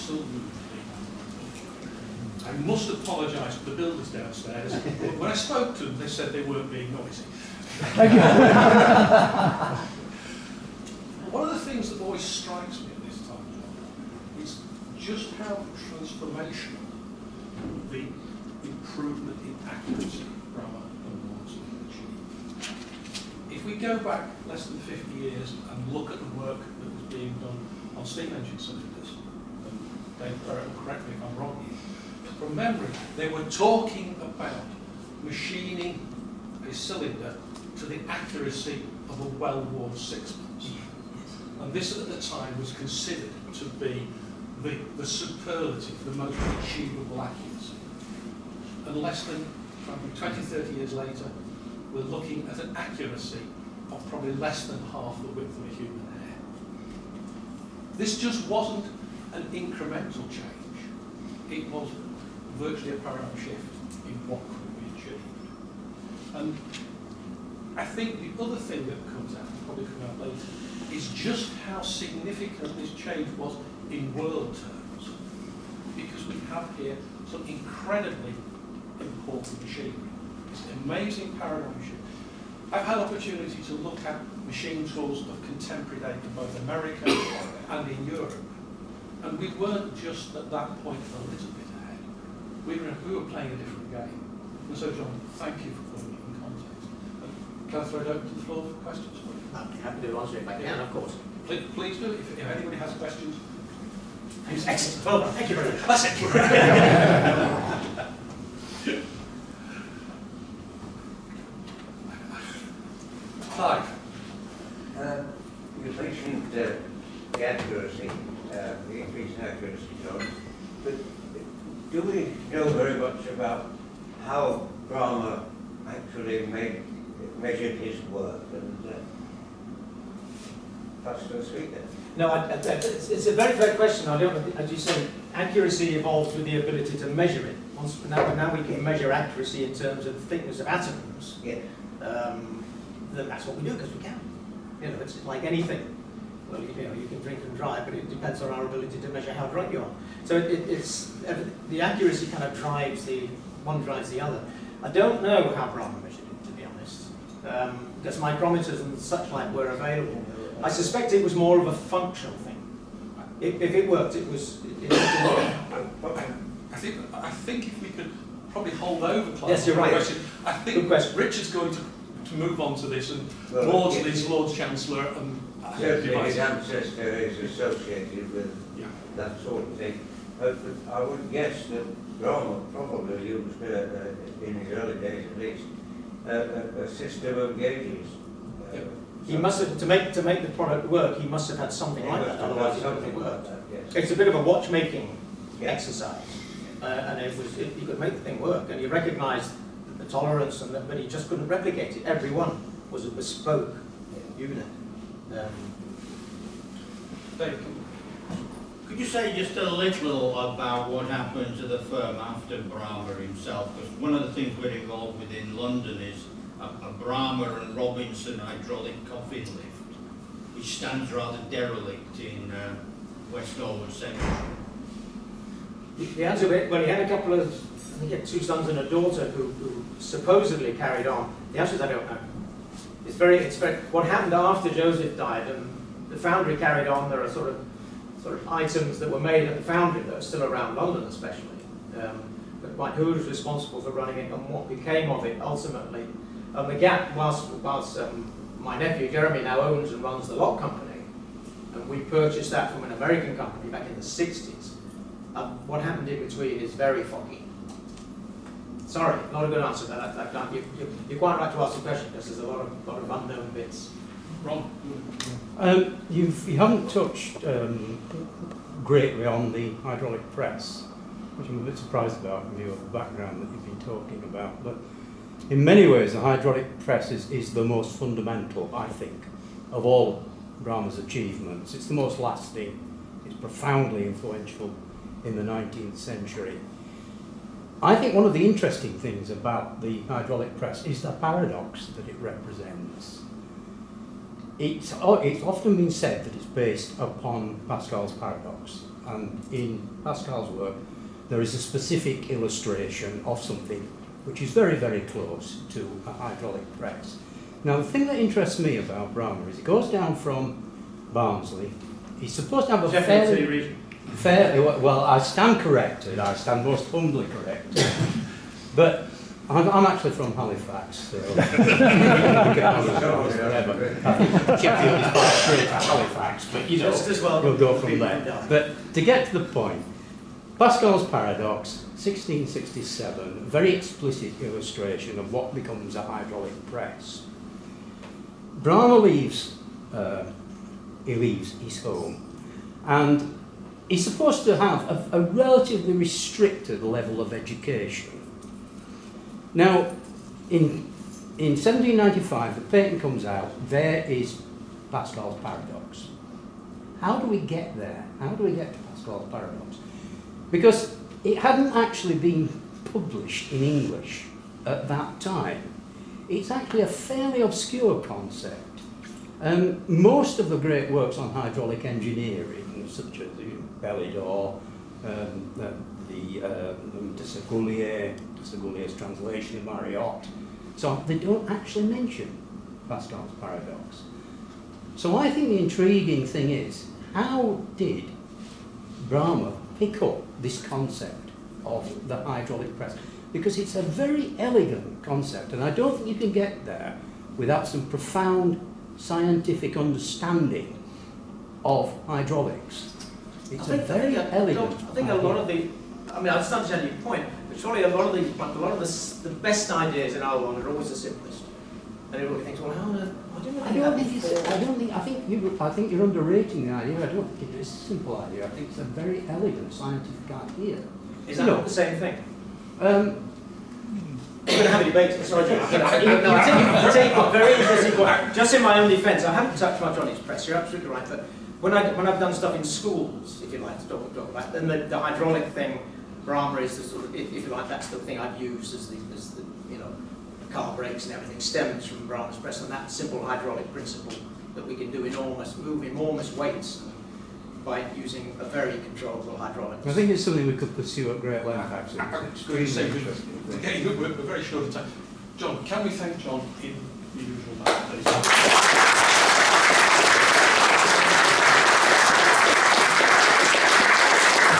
absolutely. I must apologise to the builders downstairs. When I spoke to them, they said they weren't being noisy. Thank you. One of the things that always strikes me at this time, John, is just how transformational the improvement in accuracy Bramah and Maudslay achieved. If we go back less than 50 years and look at the work that was being done on steam engine cylinders, and Dave Barrett will correct me if I'm wrong, from memory, they were talking about machining a cylinder to the accuracy of a well-worn sixpence. And this at the time was considered to be the superlative, the most achievable accuracy. And less than 20, 30 years later, we're looking at an accuracy of probably less than half the width of a human hair. This just wasn't an incremental change. It was virtually a paradigm shift in what could be achieved. And I think the other thing that comes out, will probably come out later, is just how significant this change was in world terms. Because we have here some incredibly important machinery. It's an amazing paradigm shift. I've had opportunity to look at machine tools of contemporary date in both America and in Europe. And we weren't just at that point a little bit ahead. We were playing a different game. And so, John, thank you for putting it in context. Can I throw it open to the floor for questions? I'd be happy to answer if I can, of course. Please do, if anybody has questions. Excellent. Well done. Thank you very much. That's it. Clive. You mentioned the accuracy, the increase in accuracy, John, but do we know very much about how Bramah actually measured his work? And that's the sweet then. No, it's a very fair question. I don't, as you say, accuracy evolves with the ability to measure it. Now we can measure accuracy in terms of thickness of atoms. Yeah. Then that's what we do because we can. You know, it's like anything. Well, you know, you can drink and drive, but it depends on our ability to measure how drunk you are. So it's the accuracy kind of drives one drives the other. I don't know how Bramah measured it, to be honest, because micrometers and such like were available. I suspect it was more of a functional thing. If it worked, it was. I think if we could probably hold over Clive. Yes, you're right. Question. I think Good question. Richard's going to move on to this, and Maudsley's Lord Chancellor, and certainly his ancestor is associated with that sort of thing. But I would guess that Bramah probably used, in his early days at least, a system of gauges. He must have, to make the product work, he must have had something like that, otherwise it wouldn't work. Yes. It's a bit of a watchmaking exercise, and he could make the thing work, and he recognised the tolerance, but he just couldn't replicate it. Every one was a bespoke unit. Dave, could you say just a little about what happened to the firm after Bramah himself? Because one of the things we're involved with in London is a Bramah and Robinson hydraulic coffin lift, which stands rather derelict in West Norwood Cemetery. The answer, well, he had a couple of, I think he had 2 sons and a daughter who supposedly carried on. The answer is I don't know. It's very, what happened after Joseph died, and the foundry carried on. There are sort of items that were made at the foundry that are still around London, especially. But quite who was responsible for running it and what became of it ultimately. The gap, whilst my nephew Jeremy now owns and runs the lock company, and we purchased that from an American company back in the 60s. What happened in between is very foggy. Sorry, not a good answer to that. You're quite right to ask the question because there's a lot of unknown bits. Ron? You haven't touched greatly on the hydraulic press, which I'm a bit surprised about in view of the background that you've been talking about. But in many ways, the hydraulic press is the most fundamental, I think, of all Bramah's achievements. It's the most lasting. It's profoundly influential in the 19th century. I think one of the interesting things about the hydraulic press is the paradox that it represents. It's often been said that it's based upon Pascal's paradox, and in Pascal's work, there is a specific illustration of something which is very, very close to a hydraulic press. Now, the thing that interests me about Bramah is it goes down from Barnsley. He's supposed to have a fairly, well, I stand corrected. I stand most humbly corrected. But I'm actually from Halifax, so Halifax, but you know, we'll go from there. But to get to the point, Pascal's paradox, 1667, very explicit illustration of what becomes a hydraulic press. Bramah leaves his home, and he's supposed to have a relatively restricted level of education. Now, in 1795, the patent comes out, there is Pascal's paradox. How do we get there? How do we get to Pascal's paradox? Because it hadn't actually been published in English at that time. It's actually a fairly obscure concept. Most of the great works on hydraulic engineering, such as Bellidor, de Segulier's translation of Marriott, so they don't actually mention Pascal's paradox. So I think the intriguing thing is, how did Bramah pick up this concept of the hydraulic press? Because it's a very elegant concept, and I don't think you can get there without some profound scientific understanding of hydraulics. It's a very elegant. I think a lot of the, I mean, I just understand your point, but surely a lot of the best ideas in our world are always the simplest. And everybody thinks, well, I think you're underrating the idea. I don't think it's a simple idea. I think it's a very elegant scientific idea. Is that not the same thing? We're going to have a debate. Sorry, John. I take a very interesting point. Just in my own defence, I haven't touched much on its press. You're absolutely right. But when I've done stuff in schools, if you like, to talk about, then the hydraulic thing, Bramah is the sort of, if you like, that's the thing I've used as the you know, car brakes and everything stems from Bramah's press, and that simple hydraulic principle that we can move enormous weights by using a very controllable hydraulics. I think it's something we could pursue at great length, actually. We're very short of time. John, can we thank John in the usual manner, please?